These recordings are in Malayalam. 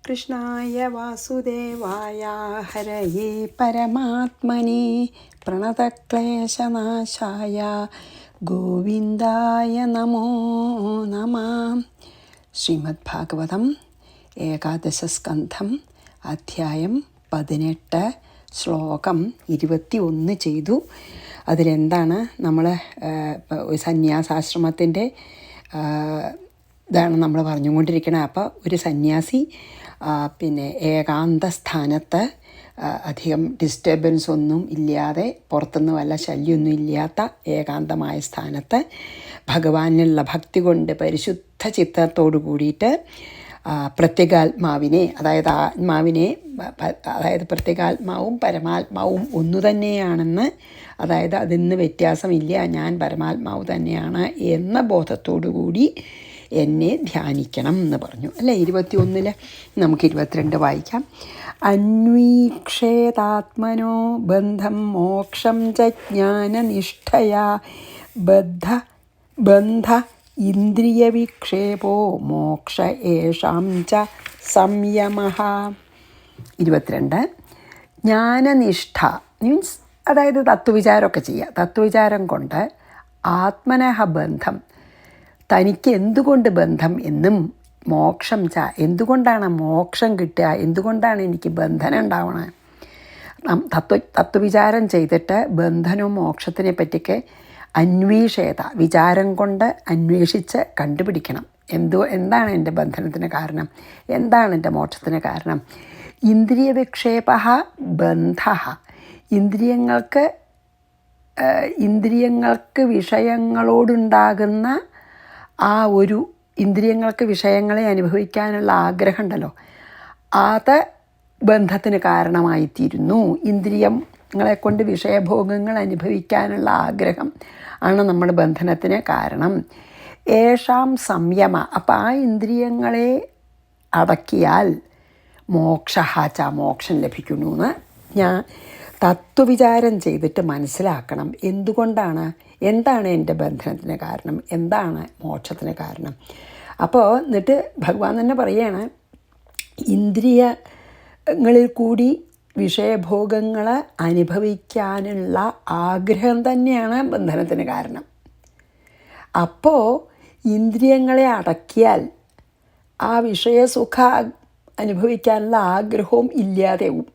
കൃഷ്ണായ വാസുദേവായ ഹരയേ പരമാത്മനെ പ്രണതക്ലേശനാശായ ഗോവിന്ദായ നമോ നമഃ. ശ്രീമദ് ഭാഗവതം ഏകാദശസ്കന്ധം അധ്യായം 18 ശ്ലോകം 21 ചെയ്തു. അതിലെന്താണ് നമ്മൾ സന്യാസാശ്രമത്തിൻ്റെ ഇതാണ് നമ്മൾ പറഞ്ഞുകൊണ്ടിരിക്കുന്നത്. അപ്പോൾ ഒരു സന്യാസി ഏകാന്ത സ്ഥാനത്ത് അധികം ഡിസ്റ്റർബൻസ് ഒന്നും ഇല്ലാതെ പുറത്തുനിന്ന് വല്ല ശല്യമൊന്നും ഇല്ലാത്ത ഏകാന്തമായ സ്ഥാനത്ത് ഭഗവാനിലുള്ള ഭക്തി കൊണ്ട് പരിശുദ്ധ ചിത്തത്തോടു കൂടിയിട്ട് പ്രത്യേകാത്മാവിനെ അതായത് പ്രത്യേകാത്മാവും പരമാത്മാവും ഒന്നു തന്നെയാണെന്ന്, അതായത് അതിന്ന് വ്യത്യാസമില്ല, ഞാൻ പരമാത്മാവ് തന്നെയാണ് എന്ന ബോധത്തോടു കൂടി എന്നെ ധ്യാനിക്കണം എന്ന് പറഞ്ഞു അല്ലേ. 21 നമുക്ക് 22 വായിക്കാം. അന്വീക്ഷേതാത്മനോ ബന്ധം മോക്ഷം ച ജ്ഞാനനിഷ്ഠയാ ബന്ധ ഇന്ദ്രിയവിക്ഷേപോ മോക്ഷ ഏഷാം ച സംയമഃ. 22 ജ്ഞാനനിഷ്ഠ മീൻസ് അതായത് തത്വവിചാരമൊക്കെ ചെയ്യുക. തത്വവിചാരം കൊണ്ട് ആത്മനഃ ബന്ധം, തനിക്ക് എന്തുകൊണ്ട് ബന്ധം എന്നും, മോക്ഷം ച എന്തുകൊണ്ടാണ് മോക്ഷം കിട്ടുക, എന്തുകൊണ്ടാണ് എനിക്ക് ബന്ധനം ഉണ്ടാവണത്, തത്വവിചാരം ചെയ്തിട്ട് ബന്ധനവും മോക്ഷത്തിനെ പറ്റിയൊക്കെ അന്വേഷേത വിചാരം കൊണ്ട് അന്വേഷിച്ച് കണ്ടുപിടിക്കണം. എന്താണ് എൻ്റെ ബന്ധനത്തിന് കാരണം, എന്താണ് എൻ്റെ മോക്ഷത്തിന് കാരണം. ഇന്ദ്രിയ വിക്ഷേപ ബന്ധ, ഇന്ദ്രിയങ്ങൾക്ക് വിഷയങ്ങളോടുണ്ടാകുന്ന ആ ഒരു ഇന്ദ്രിയങ്ങൾക്ക് വിഷയങ്ങളെ അനുഭവിക്കാനുള്ള ആഗ്രഹം ഉണ്ടല്ലോ, അത് ബന്ധത്തിന് കാരണമായിത്തീരുന്നു. ഇന്ദ്രിയങ്ങളെ കൊണ്ട് വിഷയഭോഗങ്ങൾ അനുഭവിക്കാനുള്ള ആഗ്രഹം ആണ് നമ്മുടെ ബന്ധനത്തിന് കാരണം. ഏഷാം സംയമ, അപ്പം ആ ഇന്ദ്രിയങ്ങളെ അടക്കിയാൽ മോക്ഷ മോക്ഷം ലഭിക്കുന്നു എന്ന് ഞാൻ തത്വവിചാരം ചെയ്തിട്ട് മനസ്സിലാക്കണം. എന്താണ് എൻ്റെ ബന്ധനത്തിന് കാരണം, എന്താണ് മോക്ഷത്തിന് കാരണം. അപ്പോൾ എന്നിട്ട് ഭഗവാൻ തന്നെ പറയുകയാണ്, ഇന്ദ്രിയങ്ങളിൽ കൂടി വിഷയഭോഗങ്ങൾ അനുഭവിക്കാനുള്ള ആഗ്രഹം തന്നെയാണ് ബന്ധനത്തിന് കാരണം. അപ്പോൾ ഇന്ദ്രിയങ്ങളെ അടക്കിയാൽ ആ വിഷയസുഖ അനുഭവിക്കാനുള്ള ആഗ്രഹവും ഇല്ലാതെയാവും.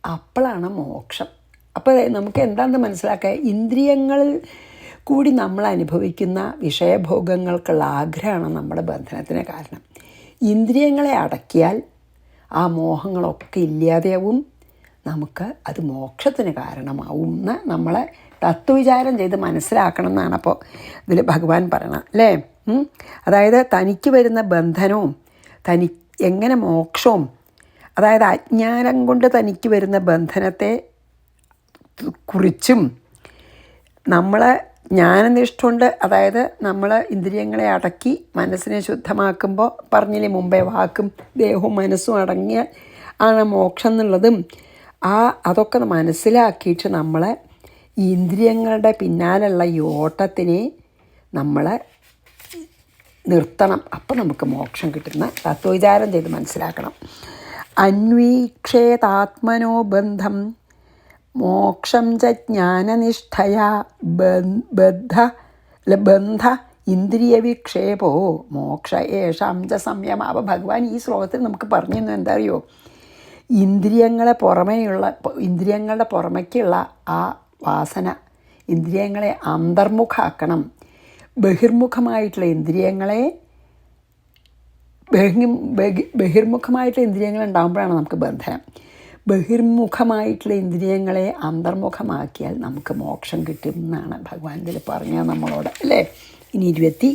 അപ്പോഴാണ് മോക്ഷം. അപ്പോൾ നമുക്ക് എന്താണെന്ന് മനസ്സിലാക്കുക, ഇന്ദ്രിയങ്ങളിൽ കൂടി നമ്മൾ അനുഭവിക്കുന്ന വിഷയഭോഗങ്ങൾക്കുള്ള ആഗ്രഹമാണ് നമ്മുടെ ബന്ധനത്തിന് കാരണം. ഇന്ദ്രിയങ്ങളെ അടക്കിയാൽ ആ മോഹങ്ങളൊക്കെ ഇല്ലാതെയാവും, നമുക്ക് അത് മോക്ഷത്തിന് കാരണമാവും എന്ന് നമ്മളെ തത്വവിചാരം ചെയ്ത് മനസ്സിലാക്കണം എന്നാണ് അപ്പോൾ ഇതിൽ ഭഗവാൻ പറയണം അല്ലേ. അതായത് തനിക്ക് വരുന്ന ബന്ധനവും എങ്ങനെ മോക്ഷവും, അതായത് അജ്ഞാനം കൊണ്ട് തനിക്ക് വരുന്ന ബന്ധനത്തെ കുറിച്ചും നമ്മൾ ജ്ഞാനനിഷ്ഠുണ്ട്, അതായത് നമ്മൾ ഇന്ദ്രിയങ്ങളെ അടക്കി മനസ്സിനെ ശുദ്ധമാക്കുമ്പോൾ പറഞ്ഞില്ലേ മുമ്പേ, വാക്കും ദേഹവും മനസ്സും അടങ്ങിയ ആണ് മോക്ഷം എന്നുള്ളതും അതൊക്കെ മനസ്സിലാക്കിയിട്ട് നമ്മൾ ഈ ഇന്ദ്രിയങ്ങളുടെ പിന്നാലുള്ള ഈ ഓട്ടത്തിനെ നമ്മൾ നിർത്തണം. അപ്പം നമുക്ക് മോക്ഷം കിട്ടുന്ന തത്വവിചാരം ചെയ്ത് മനസ്സിലാക്കണം. അന്വീക്ഷേതാത്മനോ ബന്ധം മോക്ഷം ച ജ്ഞാനനിഷ്ഠയാ ബന്ധ ഇന്ദ്രിയവിക്ഷേപോ മോക്ഷ ഏഷാം ച സംയമ. അപ്പോൾ ഭഗവാൻ ഈ ശ്ലോകത്തിൽ നമുക്ക് പറഞ്ഞു തന്നു എന്താ അറിയോ, ഇന്ദ്രിയങ്ങളുടെ പുറമേക്കുള്ള ആ വാസന, ഇന്ദ്രിയങ്ങളെ അന്തർമുഖമാക്കണം. ബഹിർമുഖമായിട്ടുള്ള ഇന്ദ്രിയങ്ങളെ ബഹിർമുഖമായിട്ടുള്ള ഇന്ദ്രിയങ്ങൾ ഉണ്ടാകുമ്പോഴാണ് നമുക്ക് ബന്ധനം. ബഹിർമുഖമായിട്ടുള്ള ഇന്ദ്രിയങ്ങളെ അന്തർമുഖമാക്കിയാൽ നമുക്ക് മോക്ഷം കിട്ടും എന്നാണ് ഭഗവാൻ ഇതിൽ പറഞ്ഞത് നമ്മളോട് അല്ലേ. ഇനി 23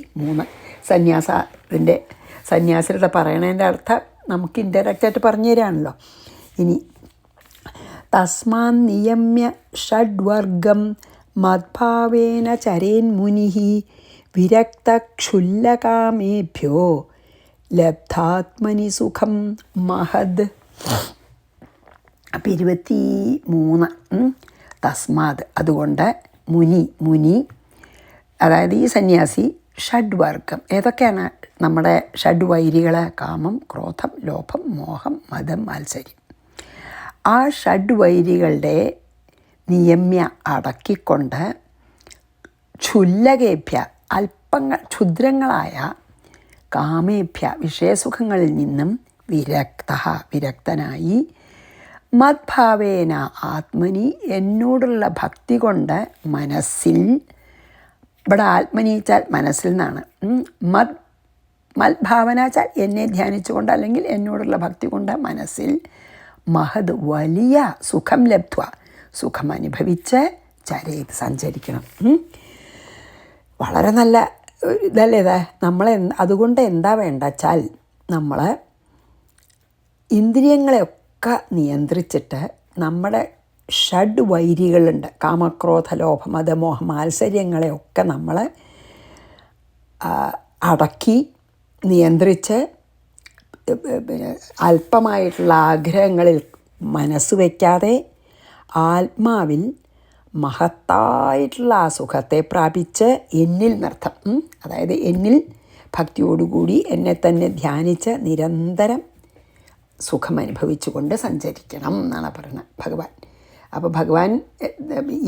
സന്യാസിയുടെ പറയണതിൻ്റെ അർത്ഥം നമുക്ക് ഇൻഡയറക്റ്റായിട്ട് പറഞ്ഞു തരാണല്ലോ. ഇനി തസ്മാൻ നിയമ്യ ഷഡ്വർഗം മദ്ഭാവേന ചരേൻ മുനിഃ വിരക്തക്ഷുല്ലകാമേഭ്യോ ലബ്ധാത്മനി സുഖം മഹദ്. അപ്പം 23 തസ്മാത് അതുകൊണ്ട് മുനി അതായത് ഈ സന്യാസി ഷഡ്വർഗം ഏതൊക്കെയാണ്, നമ്മുടെ ഷഡ്വൈരികൾ കാമം, ക്രോധം, ലോഭം, മോഹം, മദം, മാത്സര്യം. ആ ഷഡ്വൈരികളുടെ നിയമ്യ അടക്കിക്കൊണ്ട് ക്ഷുല്ലകേഭ്യ ക്ഷുദ്രങ്ങളായ കാമേഭ്യ വിഷയസുഖങ്ങളിൽ നിന്നും വിരക്തനായി മദ്ഭാവേന ആത്മനി എന്നോടുള്ള ഭക്തി കൊണ്ട് മനസ്സിൽ, ഇവിടെ ആത്മനീച്ചാൽ മനസ്സിൽ നിന്നാണ്, മദ്ഭാവനാച്ചാൽ എന്നെ ധ്യാനിച്ചുകൊണ്ട് അല്ലെങ്കിൽ എന്നോടുള്ള ഭക്തി കൊണ്ട് മനസ്സിൽ മഹത് വലിയ സുഖം ലബ്ധ്വ സുഖം അനുഭവിച്ച് ചരേത് സഞ്ചരിക്കണം. വളരെ നല്ല ഇതല്ലേ ഇത്. അതുകൊണ്ട് എന്താ വേണ്ടച്ചാൽ നമ്മൾ ഇന്ദ്രിയങ്ങളെയൊക്കെ നിയന്ത്രിച്ചിട്ട് നമ്മുടെ ഷഡ്വൈരികളുണ്ട്, കാമക്രോധ ലോഭ മദമോഹ മാത്സര്യങ്ങളെയൊക്കെ നമ്മൾ അടക്കി നിയന്ത്രിച്ച് അല്പമായിട്ടുള്ള ആഗ്രഹങ്ങളിൽ മനസ്സ് വയ്ക്കാതെ ആത്മാവിൽ മഹത്തായിട്ടുള്ള ആ സുഖത്തെ പ്രാപിച്ച് എന്നിൽ നർത്ഥം, അതായത് എന്നിൽ ഭക്തിയോടുകൂടി എന്നെ തന്നെ ധ്യാനിച്ച് നിരന്തരം സുഖം അനുഭവിച്ചുകൊണ്ട് സഞ്ചരിക്കണം എന്നാണ് പറയുന്നത് ഭഗവാൻ. അപ്പോൾ ഭഗവാൻ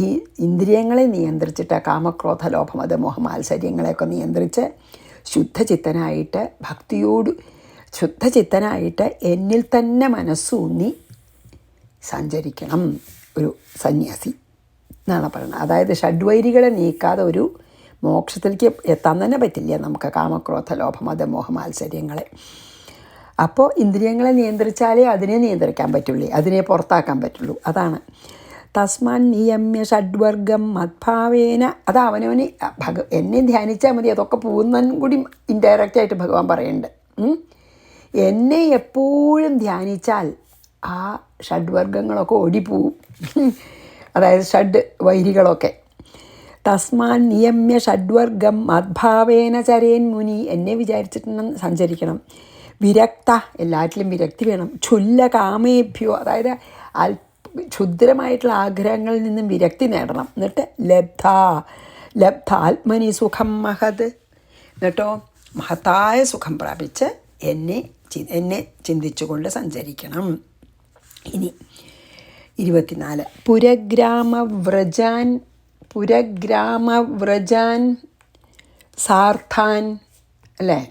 ഈ ഇന്ദ്രിയങ്ങളെ നിയന്ത്രിച്ചിട്ട് കാമക്രോധ ലോഭമത മോഹ മാത്സര്യങ്ങളെയൊക്കെ നിയന്ത്രിച്ച് ശുദ്ധചിത്തനായിട്ട് എന്നിൽ തന്നെ മനസ്സൂന്നി സഞ്ചരിക്കണം ഒരു സന്യാസി എന്നാണ് പറയുന്നത്. അതായത് ഷഡ്വൈരികളെ നീക്കാതെ ഒരു മോക്ഷത്തിലേക്ക് എത്താൻ തന്നെ പറ്റില്ല നമുക്ക്, കാമക്രോധ ലോഭമത മോഹ മാത്സര്യങ്ങളെ. അപ്പോൾ ഇന്ദ്രിയങ്ങളെ നിയന്ത്രിച്ചാലേ അതിനെ നിയന്ത്രിക്കാൻ പറ്റുള്ളൂ, അതിനെ പുറത്താക്കാൻ പറ്റുള്ളൂ. അതാണ് തസ്മാൻ നിയമ്യ ഷഡ്വർഗം മദ്ഭാവേന. അത് അവനവന് എന്നെ ധ്യാനിച്ചാൽ മതി, അതൊക്കെ പോകുന്നതിനും കൂടി ഇൻഡയറക്റ്റായിട്ട് ഭഗവാൻ പറയുന്നുണ്ട്. എന്നെ എപ്പോഴും ധ്യാനിച്ചാൽ ആ ഷഡ്വർഗങ്ങളൊക്കെ ഓടിപ്പോവും, അതായത് ഷഡ് വൈരികളൊക്കെ. തസ്മാൻ നിയമ്യ ഷഡ്വർഗം മദ്ഭാവേന ചരേൻ മുനി. എന്നെ വിചാരിച്ചിട്ട് സഞ്ചരിക്കണം. വിരക്ത, എല്ലാറ്റിലും വിരക്തി വേണം. ക്ഷുല്ല കാമേഭ്യോ, അതായത് ക്ഷുദ്രമായിട്ടുള്ള ആഗ്രഹങ്ങളിൽ നിന്നും വിരക്തി നേടണം. എന്നിട്ട് ലബ്ധ ആത്മനി സുഖം മഹത്, എന്നിട്ടോ മഹത്തായ സുഖം പ്രാപിച്ച് എന്നെ ചിന്തിച്ചുകൊണ്ട് സഞ്ചരിക്കണം. ഇനി 24 പുരഗ്രാമവ്രജാൻ സാർത്ഥാൻ, അല്ലേ?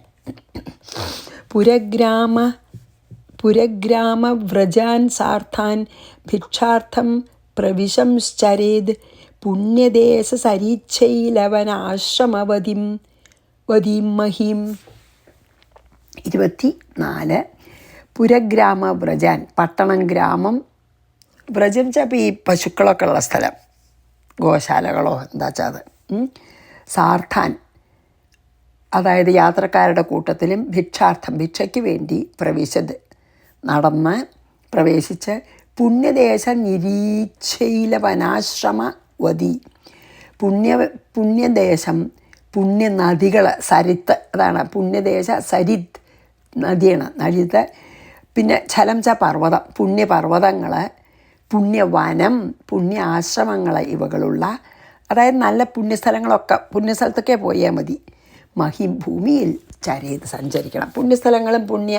പുരഗ്രാമവ്രജാൻ സാർത്ഥാൻ ഭിക്ഷാർത്ഥം പ്രവിശംശ്ചരേത് പുണ്യദേശസരീച്ഛൈലവനാശ്രമവതിം മഹീം. 24 പുരഗ്രാമവ്രജാൻ, പട്ടണം, ഗ്രാമം. വ്രജം വെച്ചാൽ ഈ പശുക്കളൊക്കെ ഉള്ള സ്ഥലം, ഗോശാലകളോ എന്താ വെച്ചാൽ അത്. സാർത്ഥാൻ, അതായത് യാത്രക്കാരുടെ കൂട്ടത്തിലും ഭിക്ഷാർത്ഥം, ഭിക്ഷയ്ക്ക് വേണ്ടി പ്രവേശിച്ച് പുണ്യദേശ നിരീച്ഛൈലവനാശ്രമവതി. പുണ്യദേശം, പുണ്യനദികൾ, സരിത്ത്, അതാണ് പുണ്യദേശ. സരിത് നദിയാണ്, നദിത്ത്. പിന്നെ ഛലം ച പർവ്വതം, പുണ്യപർവ്വതങ്ങൾ, പുണ്യവനം, പുണ്യ ആശ്രമങ്ങൾ, ഇവകളുള്ള, അതായത് നല്ല പുണ്യസ്ഥലത്തൊക്കെ പോയാൽ മതി. മഹിം, ഭൂമിയിൽ ചരേത് സഞ്ചരിക്കണം. പുണ്യസ്ഥലങ്ങളും പുണ്യ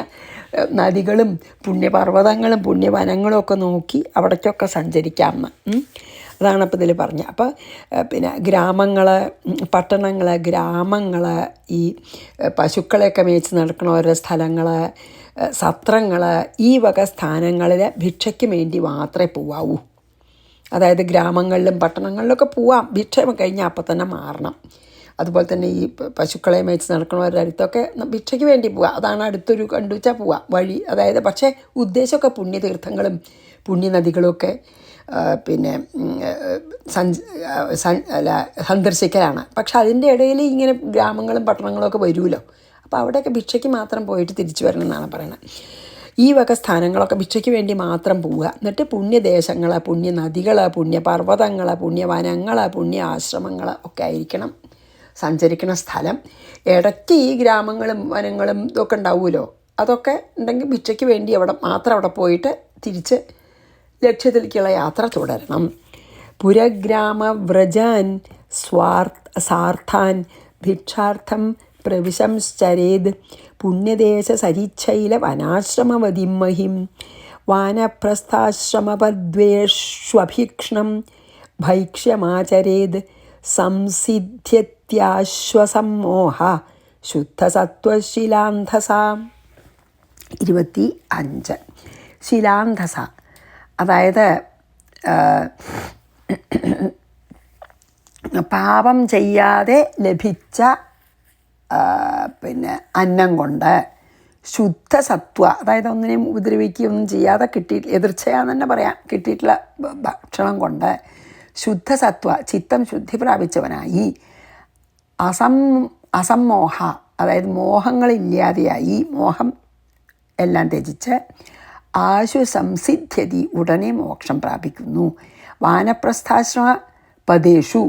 നദികളും പുണ്യപർവ്വതങ്ങളും പുണ്യവനങ്ങളും ഒക്കെ നോക്കി അവിടേക്കൊക്കെ സഞ്ചരിക്കാമെന്ന്. അതാണ് അപ്പോൾ ഇതിൽ പറഞ്ഞത്. അപ്പോൾ പിന്നെ ഗ്രാമങ്ങൾ, പട്ടണങ്ങൾ, ഗ്രാമങ്ങൾ, ഈ പശുക്കളെയൊക്കെ മേച്ച് നടക്കുന്ന ഓരോ സ്ഥലങ്ങൾ, സത്രങ്ങൾ, ഈ വക സ്ഥാനങ്ങളിൽ ഭിക്ഷയ്ക്ക് വേണ്ടി മാത്രമേ പോവാവൂ. അതായത് ഗ്രാമങ്ങളിലും പട്ടണങ്ങളിലൊക്കെ പോവാം, ഭിക്ഷ കഴിഞ്ഞാൽ അപ്പം തന്നെ മാറണം. അതുപോലെ തന്നെ ഈ പശുക്കളെ മേച്ച് നടക്കുന്നവരുടെ അടുത്തൊക്കെ ഭിക്ഷയ്ക്ക് വേണ്ടി പോവാം, അതാണ് അടുത്തൊരു കണ്ടുവച്ചാൽ പോവാം വഴി. അതായത് പക്ഷേ ഉദ്ദേശമൊക്കെ പുണ്യതീർത്ഥങ്ങളും പുണ്യനദികളുമൊക്കെ പിന്നെ സന്ദർശിക്കലാണ്. പക്ഷെ അതിൻ്റെ ഇടയിൽ ഇങ്ങനെ ഗ്രാമങ്ങളും പട്ടണങ്ങളൊക്കെ വരുമല്ലോ, അപ്പോൾ അവിടെയൊക്കെ ഭിക്ഷയ്ക്ക് മാത്രം പോയിട്ട് തിരിച്ചു വരണം എന്നാണ് പറയുന്നത്. ഈ വക സ്ഥാനങ്ങളൊക്കെ ഭിക്ഷയ്ക്ക് വേണ്ടി മാത്രം പോവുക. എന്നിട്ട് പുണ്യദേശങ്ങൾ, പുണ്യനദികൾ, പുണ്യപർവ്വതങ്ങൾ, പുണ്യവനങ്ങൾ, പുണ്യ ആശ്രമങ്ങൾ ഒക്കെ ആയിരിക്കണം സഞ്ചരിക്കുന്ന സ്ഥലം. ഇടയ്ക്ക് ഈ ഗ്രാമങ്ങളും വനങ്ങളും ഇതൊക്കെ ഉണ്ടാവുമല്ലോ, അതൊക്കെ ഉണ്ടെങ്കിൽ ഭിക്ഷയ്ക്ക് വേണ്ടി അവിടെ പോയിട്ട് തിരിച്ച് ലക്ഷ്യത്തിലേക്കുള്ള യാത്ര തുടരണം. പുരഗ്രാമവ്രജാൻ സാർത്ഥാൻ ഭിക്ഷാർത്ഥം പ്രവിശംശ്ചരേത് പുണ്യദേശസരിച്ഛൈലവനാശ്രമവതിം മഹിം വാനപ്രസ്ഥാശ്രമപദ്വേഷ്വഭീക്ഷ്ണം ഭൈക്ഷ്യമാചരേത് സംസിദ്ധ്യത്യാശ്വസമ്മോഹ ശുദ്ധസത്വശിലാന്ധസ. 25 ശിലാന്ധസ, അതായത് പാപം ചെയ്യാതെ ലഭിച്ച അന്നം കൊണ്ട് ശുദ്ധസത്വ, അതായത് ഒന്നിനെയും ഉപദ്രവിക്കുകയൊന്നും ചെയ്യാതെ എതിർച്ചയാന്ന് തന്നെ പറയാം, കിട്ടിയിട്ടുള്ള ഭക്ഷണം കൊണ്ട് ശുദ്ധസത്വ ചിത്തം ശുദ്ധി പ്രാപിച്ചവനായി അസമ്മോഹ, അതായത് മോഹങ്ങളില്ലാതെയായി, മോഹം എല്ലാം ത്യജിച്ച് ആശു സംസിദ്ധ്യതി, ഉടനെ മോക്ഷം പ്രാപിക്കുന്നു. വാനപ്രസ്ഥാശ്രമ പദേഷു,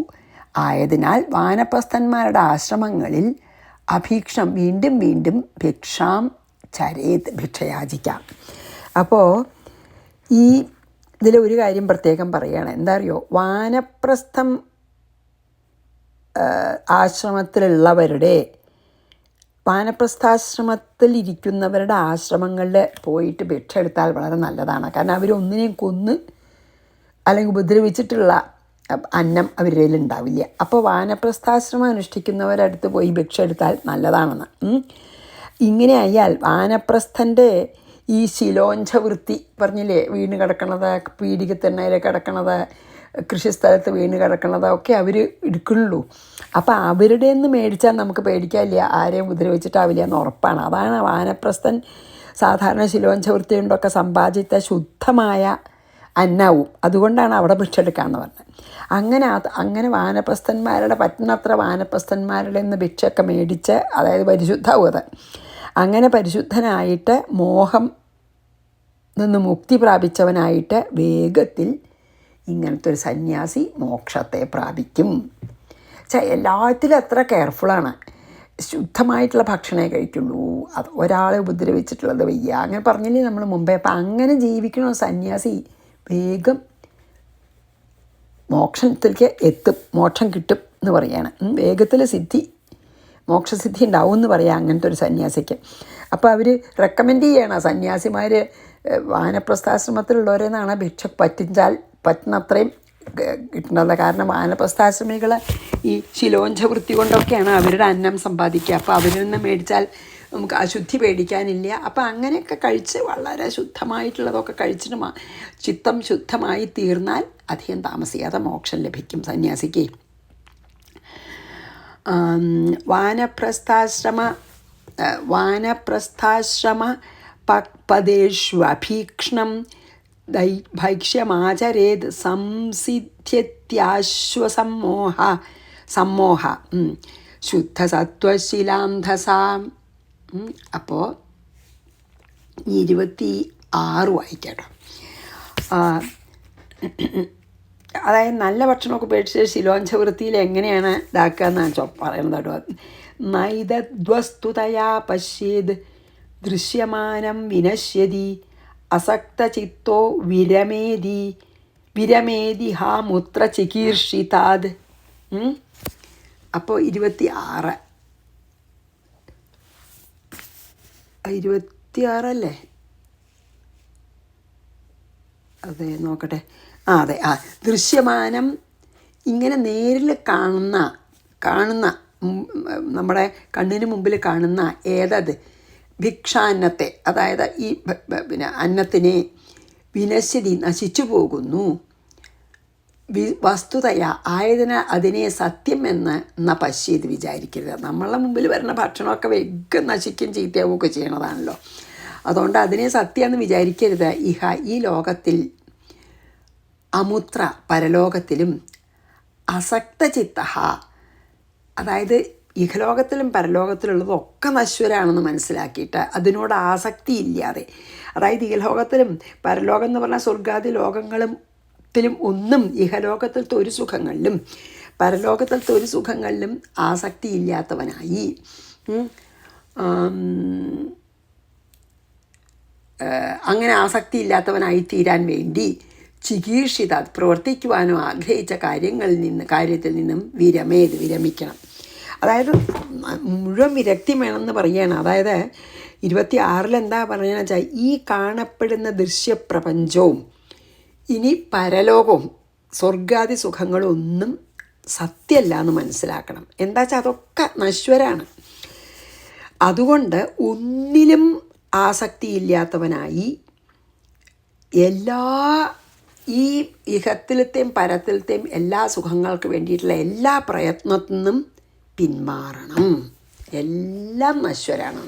ആയതിനാൽ വാനപ്രസ്ഥന്മാരുടെ ആശ്രമങ്ങളിൽ അഭീക്ഷം വീണ്ടും വീണ്ടും ഭിക്ഷാം ചരേത്, ഭിക്ഷയാചിക്കാം. അപ്പോൾ ഈ ഇതിലൊരു കാര്യം പ്രത്യേകം പറയുകയാണ്. എന്താ അറിയോ, വാനപ്രസ്ഥം ആശ്രമത്തിലുള്ളവരുടെ, വാനപ്രസ്ഥാശ്രമത്തിൽ ഇരിക്കുന്നവരുടെ ആശ്രമങ്ങളിൽ പോയിട്ട് ഭിക്ഷ എടുത്താൽ വളരെ നല്ലതാണ്. കാരണം അവരൊന്നിനെയും കൊന്ന് അല്ലെങ്കിൽ ഉപദ്രവിച്ചിട്ടുള്ള അന്നം അവരുടെ കയ്യിൽ ഉണ്ടാവില്ല. അപ്പോൾ വാനപ്രസ്ഥാശ്രമം അനുഷ്ഠിക്കുന്നവരടുത്ത് പോയി ഭിക്ഷ എടുത്താൽ നല്ലതാണെന്ന്. ഇങ്ങനെ ആയാൽ വാനപ്രസ്ഥൻ്റെ ഈ ശിലോഞ്ചവൃത്തി പറഞ്ഞില്ലേ, വീണ് കിടക്കണത്, പീഡികത്തിണ്ണയിൽ കിടക്കണത്, കൃഷിസ്ഥലത്ത് വീണ് കിടക്കണത് ഒക്കെ അവർ എടുക്കുള്ളൂ. അപ്പോൾ അവരുടെ നിന്ന് മേടിച്ചാൽ നമുക്ക് പേടിക്കാനില്ല, ആരെയും ഉപദ്രവിച്ചിട്ടാവില്ല എന്ന് ഉറപ്പാണ്. അതാണ് വാനപ്രസ്ഥൻ സാധാരണ ശിലോഞ്ചവൃത്തി കൊണ്ടൊക്കെ സമ്പാദിച്ച ശുദ്ധമായ അന്നവും. അതുകൊണ്ടാണ് അവിടെ ഭിക്ഷ എടുക്കാമെന്ന് പറഞ്ഞത്. അങ്ങനെ വാനപ്രസ്ഥന്മാരുടെ പറ്റുന്നത്ര വാനപ്രസ്ഥന്മാരുടെ നിന്ന് ഭിക്ഷയൊക്കെ മേടിച്ച്, അതായത് പരിശുദ്ധമാവും അത്. അങ്ങനെ പരിശുദ്ധനായിട്ട് മോഹം നിന്ന് മുക്തി പ്രാപിച്ചവനായിട്ട് വേഗത്തിൽ ഇങ്ങനത്തെ ഒരു സന്യാസി മോക്ഷത്തെ പ്രാപിക്കും. എല്ലാത്തിലും അത്ര കെയർഫുള്ളാണ്. ശുദ്ധമായിട്ടുള്ള ഭക്ഷണമേ കഴിക്കുള്ളൂ, അത് ഒരാളെ ഉപദ്രവിച്ചിട്ടുള്ളത് വയ്യ, അങ്ങനെ പറഞ്ഞില്ലേ നമ്മൾ മുമ്പേ. അപ്പം അങ്ങനെ ജീവിക്കണ സന്യാസി വേഗം മോക്ഷത്തിലേക്ക് എത്തും, മോക്ഷം കിട്ടും എന്ന് പറയുകയാണ്. വേഗത്തിൽ മോക്ഷസിദ്ധി ഉണ്ടാവും എന്ന് പറയാം അങ്ങനത്തെ ഒരു സന്യാസിക്ക്. അപ്പോൾ അവർ റെക്കമെൻഡ് ചെയ്യണം സന്യാസിമാർ വാനപ്രസ്ഥാശ്രമത്തിലുള്ളവരെന്നാണ് ഭിക്ഷ പറ്റുന്നത്രയും കിട്ടുന്നത്. കാരണം വാനപ്രസ്ഥാശ്രമികൾ ഈ ശിലോഞ്ചവൃത്തി കൊണ്ടൊക്കെയാണ് അവരുടെ അന്നം സമ്പാദിക്കുക. അപ്പോൾ അവരിൽ നിന്ന് മേടിച്ചാൽ നമുക്ക് അശുദ്ധി പേടിക്കാനില്ല. അപ്പോൾ അങ്ങനെയൊക്കെ കഴിച്ച് വളരെ ശുദ്ധമായിട്ടുള്ളതൊക്കെ കഴിച്ചിട്ട് ചിത്തം ശുദ്ധമായി തീർന്നാൽ അധികം താമസിയാതെ മോക്ഷം ലഭിക്കും സന്യാസിക്ക്. വാനപ്രസ്ഥാശ്രമ പദേഷ്വഭീക്ഷ്ണം ഭൈക്ഷ്യമാചരേത് സംസിദ്ധ്യത്യാശ്വസമ്മോഹ ശുദ്ധസത്വശിലാന്ധസ. അപ്പോൾ 26 വായിക്കട്ടോ. അതായത് നല്ല ഭക്ഷണമൊക്കെ ഉപേക്ഷിച്ച് ശിലോഞ്ചവൃത്തിയിൽ എങ്ങനെയാണ് ഇതാക്കുക എന്നാണ് പറയുന്നത് കേട്ടോ. നൈതദ്വസ്തുതയാ പശ്യേത് ദൃശ്യമാനം വിനശ്യതി അസക്തചിത്തോ വിരമേതി ഹാ മുത്ര ചികീർഷിതാത്. അപ്പോൾ 26 അല്ലേ? അതെ, നോക്കട്ടെ. അതെ, ദൃശ്യമാനം, ഇങ്ങനെ നേരിൽ കാണുന്ന നമ്മുടെ കണ്ണിന് മുമ്പിൽ കാണുന്ന ഏതത് ഭിക്ഷാന്നത്തെ, അതായത് ഈ അന്നത്തിനെ വിനശ്യതി നശിച്ചു പോകുന്നു, വസ്തുതയ ആയതിനാൽ അതിനെ സത്യം എന്ന പശ്യത് വിചാരിക്കരുത്. നമ്മളുടെ മുമ്പിൽ വരുന്ന ഭക്ഷണമൊക്കെ വേഗം നശിക്കും ചീത്തയാവുകയൊക്കെ ചെയ്യണതാണല്ലോ. അതുകൊണ്ട് അതിനെ സത്യമെന്ന് വിചാരിക്കരുത്. ഈ ലോകത്തിൽ അമുത്ര, പരലോകത്തിലും അസക്തചിത്ത, അതായത് ഇഹലോകത്തിലും പരലോകത്തിലുള്ളതൊക്കെ നശ്വരാണെന്ന് മനസ്സിലാക്കിയിട്ട് അതിനോട് ആസക്തി ഇല്ലാതെ, അതായത് ഇഹലോകത്തിലും പരലോകം എന്ന് പറഞ്ഞാൽ സ്വർഗാദി ലോകങ്ങളിലും ഒന്നും ഇഹലോകത്തിലത്തെ ഒരു സുഖങ്ങളിലും പരലോകത്തിലത്തെ ഒരു സുഖങ്ങളിലും ആസക്തി ഇല്ലാത്തവനായി അങ്ങനെ ആസക്തി ഇല്ലാത്തവനായി തീരാൻ വേണ്ടി ചികീർഷിത, പ്രവർത്തിക്കുവാനോ ആഗ്രഹിച്ച കാര്യത്തിൽ നിന്നും വിരമിക്കണം. അതായത് മുഴുവൻ വിരക്തി വേണമെന്ന് പറയുകയാണ്. അതായത് 26 എന്താ പറയുകയെന്ന് വെച്ചാൽ, ഈ കാണപ്പെടുന്ന ദൃശ്യപ്രപഞ്ചവും ഇനി പരലോകവും സ്വർഗാദി സുഖങ്ങളും ഒന്നും സത്യമല്ല എന്ന് മനസ്സിലാക്കണം. എന്താ വെച്ചാൽ അതൊക്കെ നശ്വരാണ്. അതുകൊണ്ട് ഒന്നിലും ആസക്തിയില്ലാത്തവനായി എല്ലാ ഈ ഇഹത്തിലത്തെയും പരത്തിലത്തെയും എല്ലാ സുഖങ്ങൾക്ക് വേണ്ടിയിട്ടുള്ള എല്ലാ പ്രയത്നത്തിൽ നിന്നും പിന്മാറണം. എല്ലാം നശ്വരാണ്.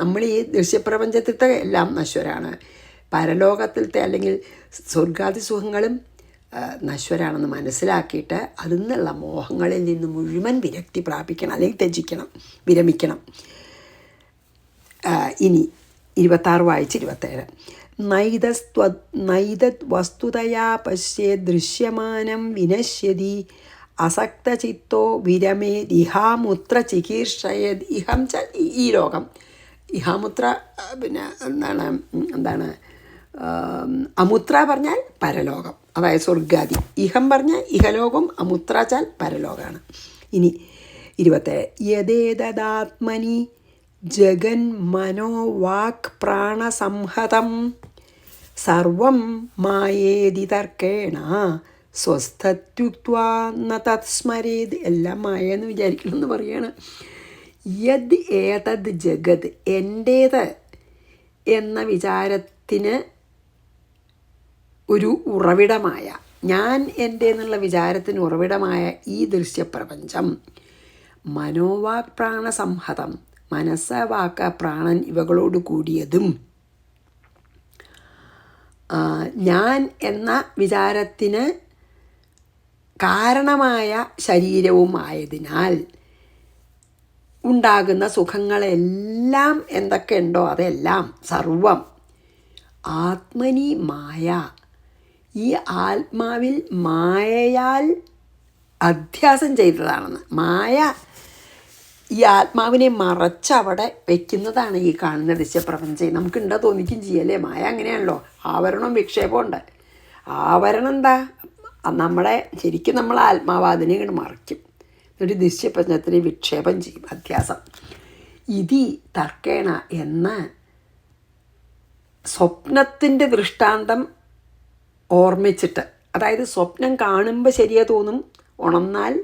നമ്മൾ ഈ ദൃശ്യപ്രപഞ്ചത്തിലത്തെ എല്ലാം നശ്വരാണ്. പരലോകത്തിലത്തെ അല്ലെങ്കിൽ സ്വർഗാദി സുഖങ്ങളും നശ്വരാണെന്ന് മനസ്സിലാക്കിയിട്ട് അതിൽ നിന്നുള്ള മോഹങ്ങളിൽ നിന്ന് മുഴുവൻ വിരക്തി പ്രാപിക്കണം, അല്ലെങ്കിൽ ത്യജിക്കണം, വിരമിക്കണം. ഇനി 26 വായിച്ച് 27. നൈതത് വസ്തുതയാ പശ്യേ ദൃശ്യമാനം വിനശ്യതി അസക്തചിത്തോ വിരമേത് ഇഹാമുത്ര ചികീർഷയത്. ഇഹം ച ഈ ലോകം, ഇഹാമുത്ര പിന്നെ എന്താണ് അമുത്ര പറഞ്ഞാൽ പരലോകം, അതായത് സ്വർഗാദി. ഇഹം പറഞ്ഞാൽ ഇഹലോകം, അമുത്ര ചാൽ പരലോകമാണ്. ഇനി 27. യദേതദാത്മനി ജഗൻ മനോവാക് പ്രാണസംഹതം സർവം മായേതി തർക്കേണ സ്വസ്ഥത്യുക്ത്വാ ന തത്സ്മരേത്. എല്ലാം മായെന്ന് വിചാരിക്കണമെന്ന് പറയാണ്. യദ് ഏതദ് ജഗത്, എൻ്റേത് എന്ന വിചാരത്തിന് ഒരു ഉറവിടമായ, ഞാൻ എൻ്റെ എന്നുള്ള വിചാരത്തിന് ഉറവിടമായ ഈ ദൃശ്യപ്രപഞ്ചം മനോവാക് പ്രാണസംഹതം, മനസ്സ് വാക്ക് പ്രാണൻ ഇവകളോട് കൂടിയതും ഞാൻ എന്ന വിചാരത്തിന് കാരണമായ ശരീരവും ആയതിനാൽ ഉണ്ടാകുന്ന സുഖങ്ങളെല്ലാം എന്തൊക്കെയുണ്ടോ അതെല്ലാം സർവം ആത്മനി മായ, ഈ ആത്മാവിൽ മായയാൽ അധ്യാസം ചെയ്തതാണെന്ന്. മായ ഈ ആത്മാവിനെ മറച്ചവിടെ വയ്ക്കുന്നതാണ് ഈ കാണുന്ന ദൃശ്യപ്രപഞ്ചം. നമുക്കുണ്ടോ തോന്നിക്കും ചെയ്യല്ലേ? മായ അങ്ങനെയാണല്ലോ, ആവരണവും വിക്ഷേപവും ഉണ്ട്. ആവരണം എന്താ? നമ്മളെ ശരിക്കും നമ്മൾ ആത്മാവാദിനെ ഇങ്ങോട്ട് മറയ്ക്കും, ഒരു ദൃശ്യപ്രപഞ്ചത്തിന് വിക്ഷേപം ചെയ്യും, അധ്യാസം. ഇതി തർക്കേണ എന്ന സ്വപ്നത്തിൻ്റെ ദൃഷ്ടാന്തം ഓർമ്മിച്ചിട്ട്, അതായത് സ്വപ്നം കാണുമ്പോൾ ശരിയാ തോന്നും, ഉണർന്നാൽ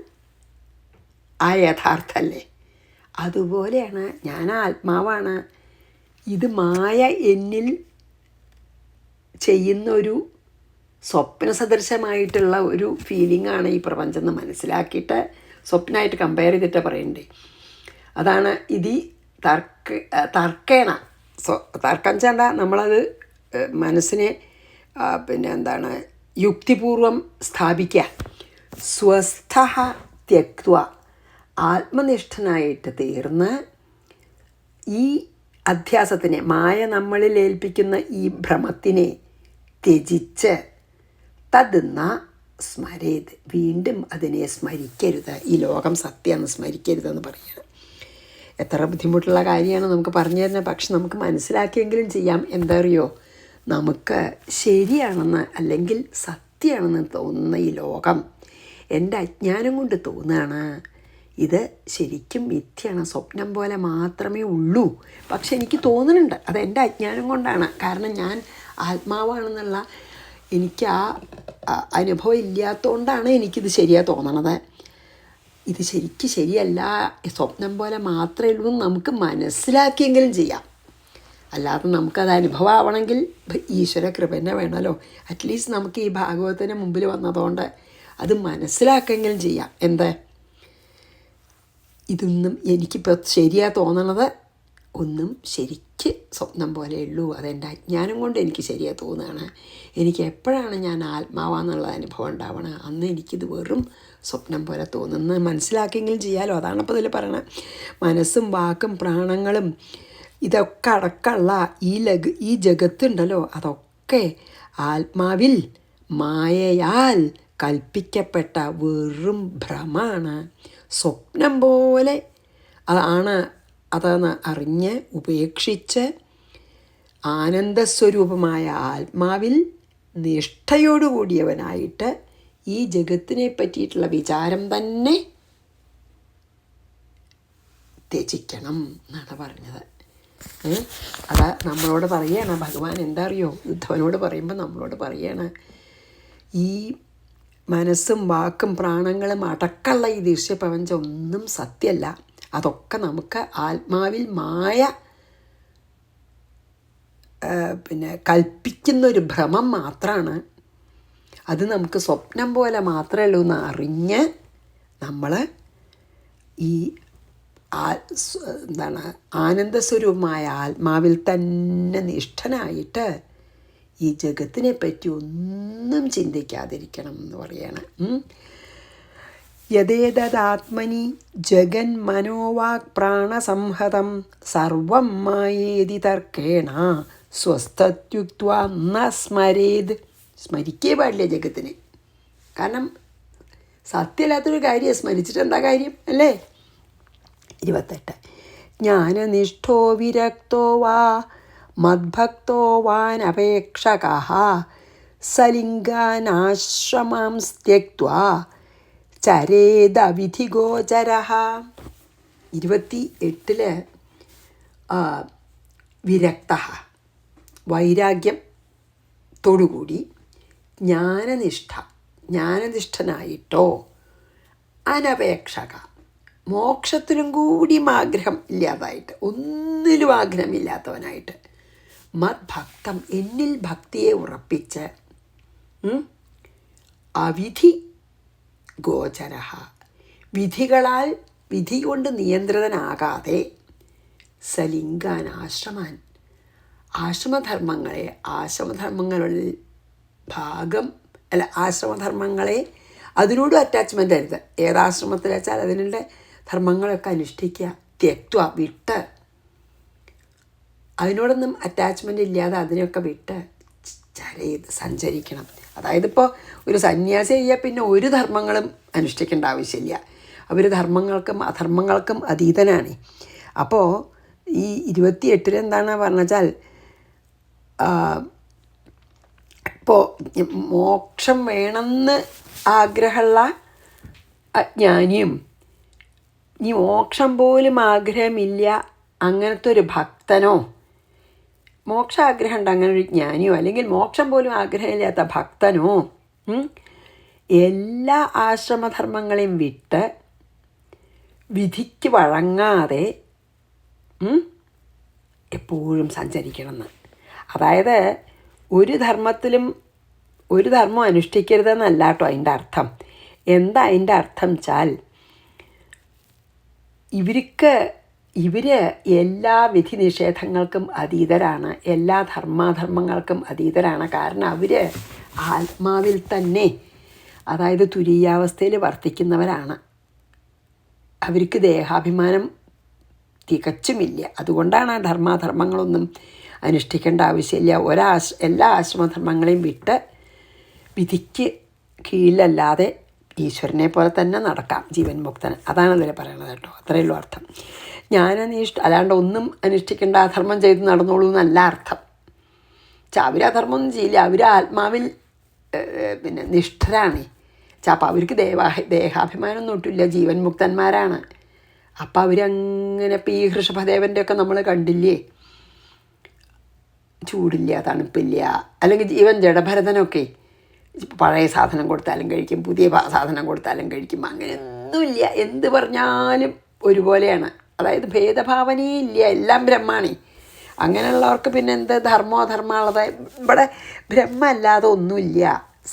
ആ യഥാർത്ഥല്ലേ. അതുപോലെയാണ് ഞാൻ ആത്മാവാണ്, ഇത് മായ എന്നിൽ ചെയ്യുന്ന ഒരു സ്വപ്ന സദൃശമായിട്ടുള്ള ഒരു ഫീലിംഗാണ് ഈ പ്രപഞ്ചം എന്ന് മനസ്സിലാക്കിയിട്ട് സ്വപ്നമായിട്ട് കമ്പയർ ചെയ്തിട്ട് പറയണ്ടേ. അതാണ് ഇതി തർക്കേണ. തർക്കം വെച്ചാൽ എന്താ? നമ്മളത് മനസ്സിനെ യുക്തിപൂർവം സ്ഥാപിക്കുക. സ്വസ്ഥ ത്യക്ത്വ, ആത്മനിഷ്ഠനായിട്ട് തീർന്ന് ഈ അധ്യാസത്തിനെ, മായ നമ്മളിൽ ഏൽപ്പിക്കുന്ന ഈ ഭ്രമത്തിനെ ത്യജിച്ച് തദ്ന സ്മരേത്, വീണ്ടും അതിനെ സ്മരിക്കരുത്, ഈ ലോകം സത്യമെന്ന് സ്മരിക്കരുതെന്ന് പറയുകയാണ്. എത്ര ബുദ്ധിമുട്ടുള്ള കാര്യമാണ് നമുക്ക് പറഞ്ഞു തരുന്നത്. പക്ഷെ നമുക്ക് മനസ്സിലാക്കിയെങ്കിലും ചെയ്യാം. എന്താ അറിയോ, നമുക്ക് ശരിയാണെന്ന് അല്ലെങ്കിൽ സത്യമാണെന്ന് തോന്നുന്ന ഈ ലോകം എൻ്റെ അജ്ഞാനം കൊണ്ട് തോന്നുകയാണ്. ഇത് ശരിക്കും മിഥ്യയാണ്, സ്വപ്നം പോലെ മാത്രമേ ഉള്ളൂ. പക്ഷെ എനിക്ക് തോന്നുന്നുണ്ട് അതെൻ്റെ അജ്ഞാനം കൊണ്ടാണ്. കാരണം ഞാൻ ആത്മാവാണെന്നുള്ള എനിക്ക് ആ അനുഭവം ഇല്ലാത്തതുകൊണ്ടാണ് എനിക്കിത് ശരിയാ തോന്നണത്. ഇത് ശരിക്കും ശരിയല്ല, സ്വപ്നം പോലെ മാത്രമേ ഉള്ളൂ എന്ന് നമുക്ക് മനസ്സിലാക്കിയെങ്കിലും ചെയ്യാം. അല്ലാതെ നമുക്കത് അനുഭവമാവണമെങ്കിൽ ഈശ്വര കൃപ തന്നെ വേണമല്ലോ. അറ്റ്ലീസ്റ്റ് നമുക്ക് ഈ ഭാഗവതത്തിന് മുമ്പിൽ വന്നതുകൊണ്ട് അത് മനസ്സിലാക്കെങ്കിലും ചെയ്യാം. എന്താ, ഇതൊന്നും എനിക്കിപ്പോൾ ശരിയാ തോന്നണത് ഒന്നും ശരിക്ക് സ്വപ്നം പോലെയുള്ളൂ, അതെൻ്റെ അജ്ഞാനം കൊണ്ട് എനിക്ക് ശരിയാ തോന്നുകയാണ്. എനിക്ക് എപ്പോഴാണ് ഞാൻ ആത്മാവാന്നുള്ള അനുഭവം ഉണ്ടാവണം, അന്ന് എനിക്കിത് വെറും സ്വപ്നം പോലെ തോന്നുന്നത് മനസ്സിലാക്കിയെങ്കിലും ചെയ്യാമല്ലോ. അതാണ് ഇപ്പോൾ ഇതിൽ പറയണത്. മനസ്സും വാക്കും പ്രാണങ്ങളും ഇതൊക്കെ അടക്കമുള്ള ഈ ജഗത്തുണ്ടല്ലോ, അതൊക്കെ ആത്മാവിൽ മായയാൽ കൽപ്പിക്കപ്പെട്ട വെറും ഭ്രമാണ്, സ്വപ്നം പോലെ ആണ്. അതെന്ന് അറിഞ്ഞ് ഉപേക്ഷിച്ച് ആനന്ദസ്വരൂപമായ ആത്മാവിൽ നിഷ്ഠയോടുകൂടിയവനായിട്ട് ഈ ജഗത്തിനെ പറ്റിയിട്ടുള്ള വിചാരം തന്നെ ത്യജിക്കണം എന്നാണ് പറഞ്ഞത്. അതാ നമ്മളോട് പറയുകയാണ് ഭഗവാൻ. എന്താ അറിയോ, ഉദ്ധവനോട് പറയുമ്പോൾ നമ്മളോട് പറയുകയാണ്, ഈ മനസ്സും വാക്കും പ്രാണങ്ങളും അടക്കമുള്ള ഈ ദൃശ്യപ്രപഞ്ചം ഒന്നും സത്യമല്ല. അതൊക്കെ നമുക്ക് ആത്മാവിൽ മായ കൽപ്പിക്കുന്നൊരു ഭ്രമം മാത്രമാണ്. അത് നമുക്ക് സ്വപ്നം പോലെ മാത്രമേ ഉള്ളൂ എന്ന് അറിഞ്ഞ് നമ്മൾ ഈ ആനന്ദസ്വരൂപമായ ആത്മാവിൽ തന്നെ നിഷ്ഠനായിട്ട് ഈ ജഗത്തിനെ പറ്റി ഒന്നും ചിന്തിക്കാതിരിക്കണം എന്ന് പറയാണ്. യദേതദാത്മനി ജഗൻ മനോവാക് പ്രാണസംഹതം സർവം മായേതി തർക്കേണ സ്വസ്ഥത്യുക്ത്വാ ന സ്മരേത്. സ്മരിക്കേ പാടില്ല ജഗത്തിനെ. കാരണം സത്യമില്ലാത്തൊരു കാര്യം സ്മരിച്ചിട്ട് എന്താ കാര്യം അല്ലേ? 28 ജ്ഞാനനിഷ്ഠോ വിരക്തോ വാ മദ്ഭക്തോ വാനപേക്ഷകഃ സലിംഗാനാശ്രമം ത്യക്ത്വാ ചരേദവിധിഗോചരഃ. 28 വിരക്തഃ വൈരാഗ്യത്തോടുകൂടി ജ്ഞാനനിഷ്ഠനായിട്ടോ അനപേക്ഷക മോക്ഷത്തിനും കൂടിയും ആഗ്രഹം ഇല്ലാതായിട്ട്, ഒന്നിലും ആഗ്രഹമില്ലാത്തവനായിട്ട്, മദ്ഭക്തം എന്നിൽ ഭക്തിയെ ഉറപ്പിച്ച്, അവിധി ഗോചര വിധികളാൽ വിധി കൊണ്ട് നിയന്ത്രിതനാകാതെ, സലിംഗാൻ ആശ്രമാൻ ആശ്രമധർമ്മങ്ങളിൽ ഭാഗം ആശ്രമധർമ്മങ്ങളെ അതിനോടും അറ്റാച്ച്മെൻ്റ് അരുത്. ഏതാശ്രമത്തിൽ വെച്ചാൽ അതിനുള്ള ധർമ്മങ്ങളൊക്കെ അനുഷ്ഠിക്കുക. ത്യക്ത്വ വിട്ട്, അതിനോടൊന്നും അറ്റാച്ച്മെൻ്റ് ഇല്ലാതെ അതിനെയൊക്കെ വിട്ട് സഞ്ചരിക്കണം. അതായത് ഇപ്പോൾ ഒരു സന്യാസി ചെയ്യാൻ പിന്നെ ഒരു ധർമ്മങ്ങളും അനുഷ്ഠിക്കേണ്ട ആവശ്യമില്ല. അവർ ധർമ്മങ്ങൾക്കും അധർമ്മങ്ങൾക്കും അതീതനാണ്. അപ്പോൾ ഈ 28 എന്താണ് പറഞ്ഞാൽ, ഇപ്പോൾ മോക്ഷം വേണമെന്ന് ആഗ്രഹമുള്ള അജ്ഞാനിയും ഇനി മോക്ഷം പോലും ആഗ്രഹമില്ല അങ്ങനത്തെ ഒരു ഭക്തനോ, മോക്ഷാഗ്രഹം ഉണ്ട് അങ്ങനെ ഒരു ജ്ഞാനിയോ, അല്ലെങ്കിൽ മോക്ഷം പോലും ആഗ്രഹമില്ലാത്ത ഭക്തനോ എല്ലാ ആശ്രമധർമ്മങ്ങളെയും വിട്ട് വിധിക്ക് വഴങ്ങാതെ എപ്പോഴും സഞ്ചരിക്കണമെന്ന്. അതായത് ഒരു ധർമ്മം അനുഷ്ഠിക്കരുതെന്നല്ല കേട്ടോ അതിൻ്റെ അർത്ഥം. എന്താ അതിൻ്റെ അർത്ഥം വെച്ചാൽ, ഇവർ എല്ലാ വിധി നിഷേധങ്ങൾക്കും അതീതരാണ്, എല്ലാ ധർമാധർമ്മങ്ങൾക്കും അതീതരാണ്. കാരണം അവർ ആത്മാവിൽ തന്നെ, അതായത് തുരീയാവസ്ഥയിൽ വർത്തിക്കുന്നവരാണ്. അവർക്ക് ദേഹാഭിമാനം തികച്ചുമില്ല. അതുകൊണ്ടാണ് ആ ധർമാധർമ്മങ്ങളൊന്നും അനുഷ്ഠിക്കേണ്ട ആവശ്യമില്ല. എല്ലാ ആശ്രമധർമ്മങ്ങളെയും വിട്ട് വിധിക്ക് കീഴിലല്ലാതെ ഈശ്വരനെ പോലെ തന്നെ നടക്കാം ജീവൻ മുക്തന്. അതാണ് അതിൽ പറയണത് കേട്ടോ. അത്രയേ ഉള്ളൂ അർത്ഥം. അല്ലാണ്ട് ഒന്നും അനുഷ്ഠിക്കേണ്ട അധർമ്മം ചെയ്ത് നടന്നോളൂ എന്നല്ല അർത്ഥം. അവർ അധർമ്മമൊന്നും ചെയ്യില്ല, അവർ ആത്മാവിൽ നിഷ്ഠരാണ്. അപ്പോൾ അവർക്ക് ദേഹാഭിമാനമൊന്നും ഒട്ടില്ല, ജീവൻ മുക്തന്മാരാണ്. അപ്പം അവരങ്ങനെ ഇപ്പോൾ ഈ ഋഷഭദേവൻ്റെ ഒക്കെ നമ്മൾ കണ്ടില്ലേ, ചൂടില്ല, തണുപ്പില്ല. അല്ലെങ്കിൽ ജീവൻ ജഡഭരതനൊക്കെ പഴയ സാധനം കൊടുത്താലും കഴിക്കും, പുതിയ സാധനം കൊടുത്താലും കഴിക്കും. അങ്ങനെയൊന്നുമില്ല, എന്ത് പറഞ്ഞാലും ഒരുപോലെയാണ്. അതായത് ഭേദഭാവനയേ ഇല്ല, എല്ലാം ബ്രഹ്മാണ്. അങ്ങനെയുള്ളവർക്ക് പിന്നെ എന്ത് ധർമ്മോ അധർമ്മമുള്ളത്? ഇവിടെ ബ്രഹ്മല്ലാതെ ഒന്നുമില്ല,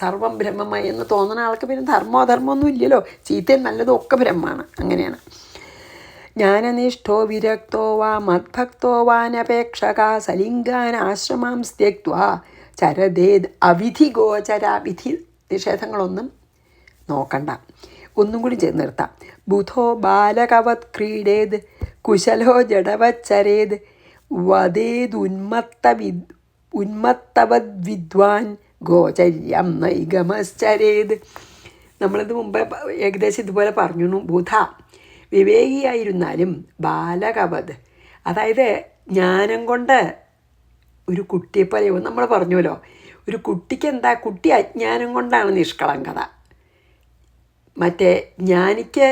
സർവം ബ്രഹ്മമായി എന്ന് തോന്നുന്ന ആൾക്ക് പിന്നെ ധർമ്മോ അധർമ്മമൊന്നും ഇല്ലല്ലോ. ചീത്തയും നല്ലതും ഒക്കെ ബ്രഹ്മമാണ്. അങ്ങനെയാണ്. ജ്ഞാനനിഷ്ഠോ വിരക്തോ വാ മദ്ഭക്തോ വാനപേക്ഷക സലിംഗാൻ ആശ്രമാം ത്യക്ത്വാ ചരദേത് അവിധി ഗോചര. വിധി നിഷേധങ്ങളൊന്നും നോക്കണ്ട. ഒന്നും കൂടി ചേർന്ന് നിർത്താം. ബുധോ ബാലകവത് ക്രീഡേത് കുശലോ ജഡവച്ചരേത് ഉന്മത്തവദ് വിദ്വാൻ ഗോചര്യം നൈഗമശ്ചരേത്. നമ്മളിത് മുമ്പേ ഏകദേശം ഇതുപോലെ പറഞ്ഞു. ബുധ വിവേകിയായിരുന്നാലും ബാലകവത്, അതായത് ജ്ഞാനം കൊണ്ട് ഒരു കുട്ടിയെപ്പോലെ നമ്മൾ പറഞ്ഞുവല്ലോ. ഒരു കുട്ടിക്ക് എന്താ, കുട്ടി അജ്ഞാനം കൊണ്ടാണ് നിഷ്കളങ്കത. മറ്റേ ജ്ഞാനിക്ക്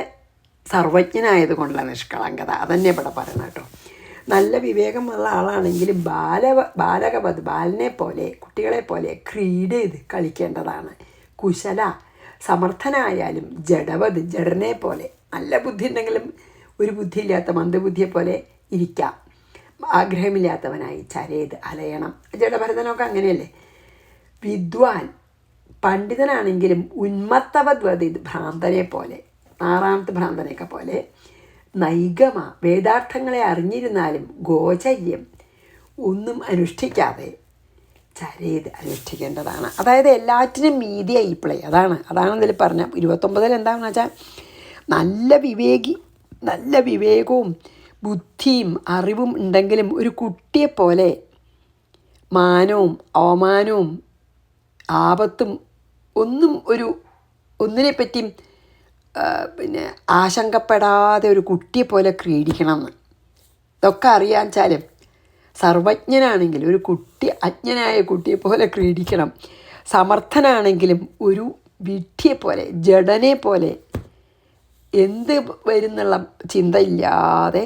സർവജ്ഞനായതുകൊണ്ടുള്ള നിഷ്കളങ്കത അതന്നെ ഇവിടെ പറയണം കേട്ടോ. നല്ല വിവേകമുള്ള ആളാണെങ്കിലും ബാലനെ പോലെ കുട്ടികളെ പോലെ ക്രീഡ ചെയ്ത് കളിക്കേണ്ടതാണ്. കുശല സമർത്ഥനായാലും ജഡനെ പോലെ നല്ല ബുദ്ധി ഉണ്ടെങ്കിലും ഒരു ബുദ്ധിയില്ലാത്ത മന്ദബുദ്ധിയെ പോലെ ഇരിക്കാം. ആഗ്രഹമില്ലാത്തവനായി ചരേത് അലയണം. ജഡഭരതനൊക്കെ അങ്ങനെയല്ലേ. വിദ്വാൻ പണ്ഡിതനാണെങ്കിലും ഉന്മത്തവദ്വതി ഭ്രാന്തനെ പോലെ, ആറാമത്തെ ഭ്രാന്തനെയൊക്കെ പോലെ. നൈഗമ വേദാർത്ഥങ്ങളെ അറിഞ്ഞിരുന്നാലും ഗോചര്യം ഒന്നും അനുഷ്ഠിക്കാതെ ചരേത് അനുഷ്ഠിക്കേണ്ടതാണ്. അതായത് എല്ലാറ്റിനും മീതിയായി പ്ലേ. അതാണ് ഇതിൽ പറഞ്ഞ 29 എന്താണെന്ന് വെച്ചാൽ നല്ല വിവേകവും ബുദ്ധിയും അറിവും ഉണ്ടെങ്കിലും ഒരു കുട്ടിയെപ്പോലെ മാനവും അവമാനവും ആപത്തും ഒന്നിനെപ്പറ്റിയും ആശങ്കപ്പെടാതെ ഒരു കുട്ടിയെപ്പോലെ ക്രീഡിക്കണമെന്ന്. ഇതൊക്കെ അറിയാച്ചാലും സർവജ്ഞനാണെങ്കിലും ഒരു അജ്ഞനായ കുട്ടിയെപ്പോലെ ക്രീഡിക്കണം. സമർത്ഥനാണെങ്കിലും ഒരു വിഡ്ഢിയെപ്പോലെ ജഡനെ പോലെ എന്ത് വരുന്നുള്ള ചിന്തയില്ലാതെ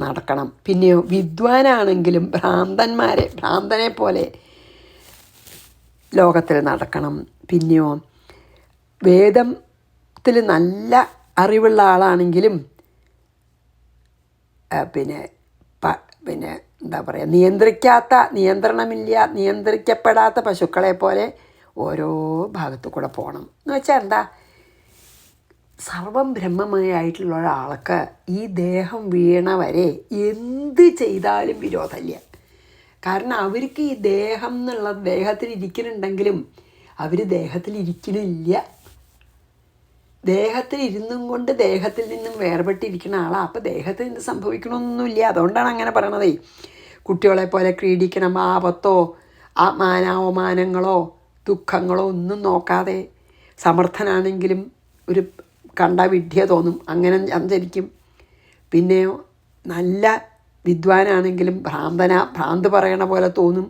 നടക്കണം. പിന്നെയോ വിദ്വാനാണെങ്കിലും ഭ്രാന്തനെ പോലെ ലോകത്തിൽ നടക്കണം. പിന്നെയോ വേദത്തിൽ നല്ല അറിവുള്ള ആളാണെങ്കിലും പിന്നെ എന്താ പറയുക, നിയന്ത്രിക്കപ്പെടാത്ത പശുക്കളെ പോലെ ഓരോ ഭാഗത്തു കൂടെ പോകണം എന്ന് വെച്ചാൽ എന്താ, സർവം ബ്രഹ്മമയായിട്ടുള്ള ഒരാൾക്ക് ഈ ദേഹം വീണവരെ എന്ത് ചെയ്താലും വിരോധമില്ല. കാരണം അവർക്ക് ഈ ദേഹം എന്നുള്ള ദേഹത്തിലിരിക്കുന്നുണ്ടെങ്കിലും അവർ ദേഹത്തിലിരിക്കണില്ല. ദേഹത്തിലിരുന്നും കൊണ്ട് ദേഹത്തിൽ നിന്നും വേർപെട്ടിരിക്കുന്ന ആളാണ്. അപ്പോൾ ദേഹത്തിൽ നിന്ന് സംഭവിക്കണമെന്നൊന്നുമില്ല. അതുകൊണ്ടാണ് അങ്ങനെ പറയണതേ. കുട്ടികളെ പോലെ ക്രീഡിക്കണം. ആപത്തോ മാനാവമാനങ്ങളോ ദുഃഖങ്ങളോ ഒന്നും നോക്കാതെ സമർത്ഥനാണെങ്കിലും ഒരു കണ്ട വിഡ്ഢിയ തോന്നും, അങ്ങനെ സഞ്ചരിക്കും. പിന്നെയോ നല്ല വിദ്വാനാണെങ്കിലും ഭ്രാന്ത് പറയണ പോലെ തോന്നും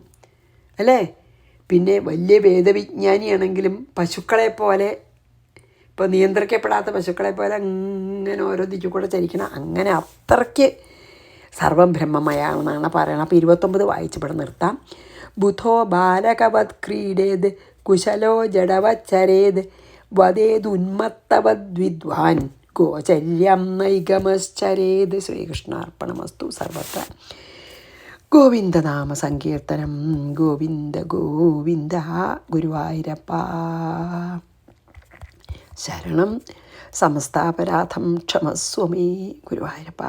അല്ലേ. പിന്നെ വലിയ വേദവിജ്ഞാനിയാണെങ്കിലും പശുക്കളെ പോലെ, ഇപ്പോൾ നിയന്ത്രിക്കപ്പെടാത്ത പശുക്കളെ പോലെ അങ്ങനെ ഓരോ ദിക്കു കൂടെ ചരിക്കണം. അങ്ങനെ അത്രയ്ക്ക് സർവം ബ്രഹ്മമയാണെന്നാണ് പറയണത്. അപ്പോൾ 29 വായിച്ചിവിടെ നിർത്താം. ബുധോ ബാലകവത് ക്രീഡേത് കുശലോ ജഡവച്ചരേത് വദേതുന്മത്തവദ്വിദ്വാൻ ഗോചര്യം നൈഗമശ്ചരേത്. ശ്രീകൃഷ്ണാർപ്പണമസ്തു. സർവത്ര ഗോവിന്ദനാമ സങ്കീർത്തനം. ഗോവിന്ദ ഗോവിന്ദ. ഗുരുവായൂരപ്പ ശരണം. സമസ്താപരാധം ക്ഷമസ്വമേ ഗുരുവായൂരപ്പ.